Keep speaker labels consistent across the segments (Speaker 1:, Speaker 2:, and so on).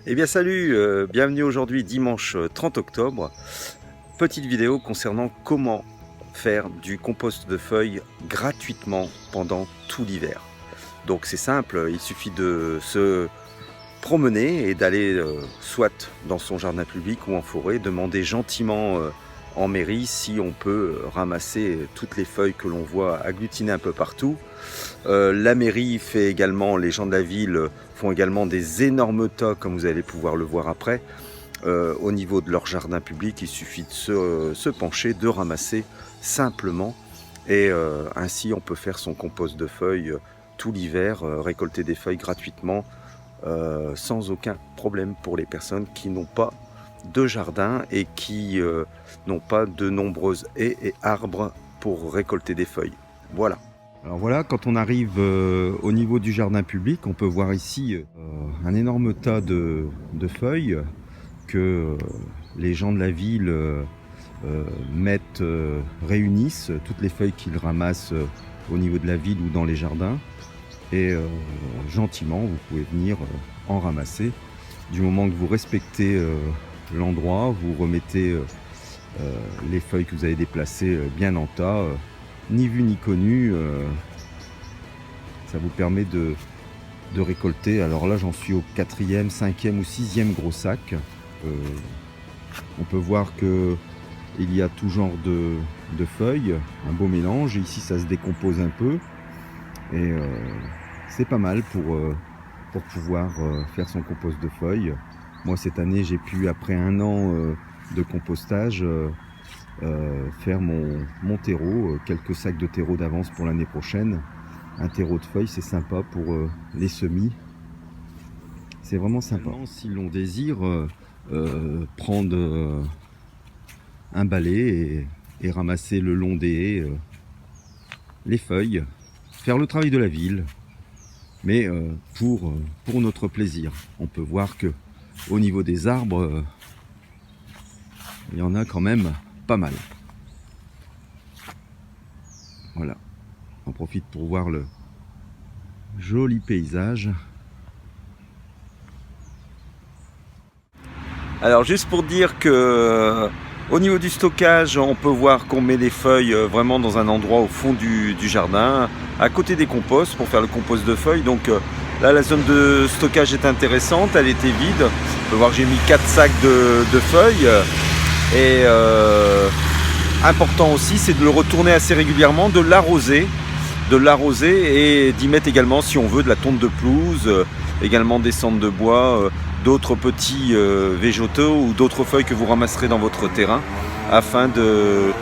Speaker 1: Eh bien salut, bienvenue aujourd'hui dimanche 30 octobre. Petite vidéo concernant comment faire du compost de feuilles gratuitement pendant tout l'hiver. Donc c'est simple, il suffit de se promener et d'aller soit dans son jardin public ou en forêt, demander gentiment en mairie si on peut ramasser toutes les feuilles que l'on voit agglutinées un peu partout. La mairie fait également, les gens de la ville font également des énormes tas, comme vous allez pouvoir le voir après. Au niveau de leur jardin public, il suffit de se pencher, de ramasser simplement. Et ainsi, on peut faire son compost de feuilles tout l'hiver, récolter des feuilles gratuitement, sans aucun problème pour les personnes qui n'ont pas de jardin et qui n'ont pas de nombreuses haies et arbres pour récolter des feuilles. Voilà. Alors voilà, quand on arrive au niveau du jardin public, on peut voir ici un énorme tas de feuilles que les gens de la ville réunissent, toutes les feuilles qu'ils ramassent au niveau de la ville ou dans les jardins. Et gentiment, vous pouvez venir en ramasser. Du moment que vous respectez l'endroit, vous remettez les feuilles que vous avez déplacées bien en tas. Ni vu ni connu, ça vous permet de récolter. Alors là j'en suis au 4e, 5e ou 6e gros sac. On peut voir que il y a tout genre de feuilles, un beau mélange. Ici ça se décompose un peu et c'est pas mal pour pouvoir faire son compost de feuilles. Moi cette année j'ai pu, après un an de compostage, faire mon terreau, quelques sacs de terreau d'avance pour l'année prochaine. Un terreau de feuilles, c'est sympa pour les semis. C'est vraiment sympa. Si l'on désire prendre un balai et ramasser le long des haies les feuilles, faire le travail de la ville, mais pour notre plaisir. On peut voir que au niveau des arbres, il y en a quand même pas mal. Voilà, on profite pour voir le joli paysage. Alors juste pour dire que au niveau du stockage, on peut voir qu'on met les feuilles vraiment dans un endroit au fond du jardin, à côté des composts pour faire le compost de feuilles. Donc là la zone de stockage est intéressante, elle était vide. On peut voir que j'ai mis 4 sacs de feuilles. Et important aussi, c'est de le retourner assez régulièrement, de l'arroser et d'y mettre également, si on veut, de la tonte de pelouse, également des cendres de bois, d'autres petits végétaux ou d'autres feuilles que vous ramasserez dans votre terrain, afin de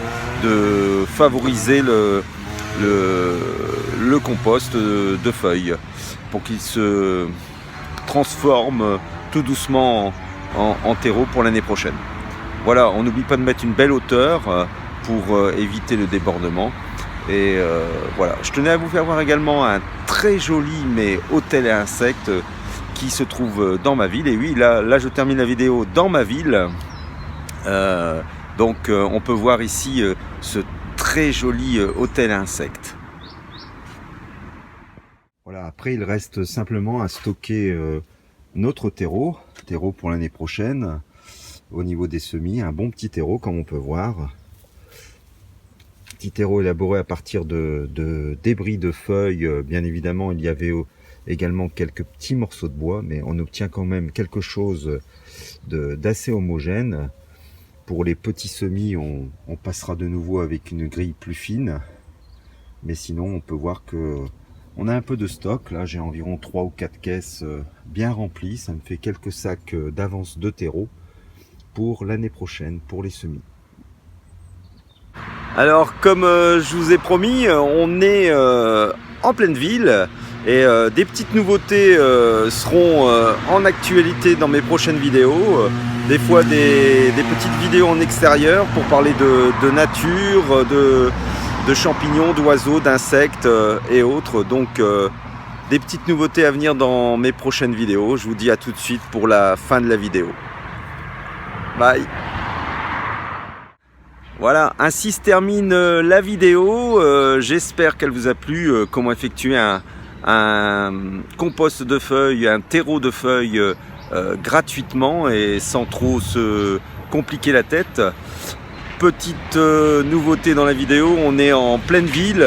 Speaker 1: favoriser le compost de feuilles, pour qu'il se transforme tout doucement en terreau pour l'année prochaine. Voilà, on n'oublie pas de mettre une belle hauteur pour éviter le débordement. Et voilà, je tenais à vous faire voir également un très joli hôtel à insectes qui se trouve dans ma ville. Et oui, là je termine la vidéo dans ma ville. Donc on peut voir ici ce très joli hôtel à insectes. Voilà, après il reste simplement à stocker notre terreau pour l'année prochaine. Au niveau des semis, un bon petit terreau comme on peut voir. Petit terreau élaboré à partir de débris de feuilles. Bien évidemment, il y avait également quelques petits morceaux de bois, mais on obtient quand même quelque chose d'assez homogène. Pour les petits semis, on passera de nouveau avec une grille plus fine. Mais sinon, on peut voir que on a un peu de stock. Là, j'ai environ 3 ou 4 caisses bien remplies. Ça me fait quelques sacs d'avance de terreau pour l'année prochaine, pour les semis. Alors comme je vous ai promis, on est en pleine ville et des petites nouveautés seront en actualité dans mes prochaines vidéos. Des fois des petites vidéos en extérieur pour parler de nature, de champignons, d'oiseaux, d'insectes et autres. Donc des petites nouveautés à venir dans mes prochaines vidéos. Je vous dis à tout de suite pour la fin de la vidéo. Bye. Voilà, ainsi se termine la vidéo. J'espère qu'elle vous a plu. Comment effectuer un compost de feuilles, un terreau de feuilles gratuitement et sans trop se compliquer la tête. Petite nouveauté dans la vidéo, on est en pleine ville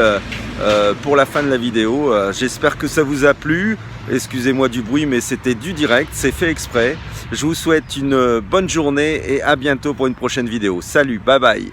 Speaker 1: pour la fin de la vidéo. J'espère que ça vous a plu. Excusez-moi du bruit, mais c'était du direct, c'est fait exprès. Je vous souhaite une bonne journée et à bientôt pour une prochaine vidéo. Salut, bye bye.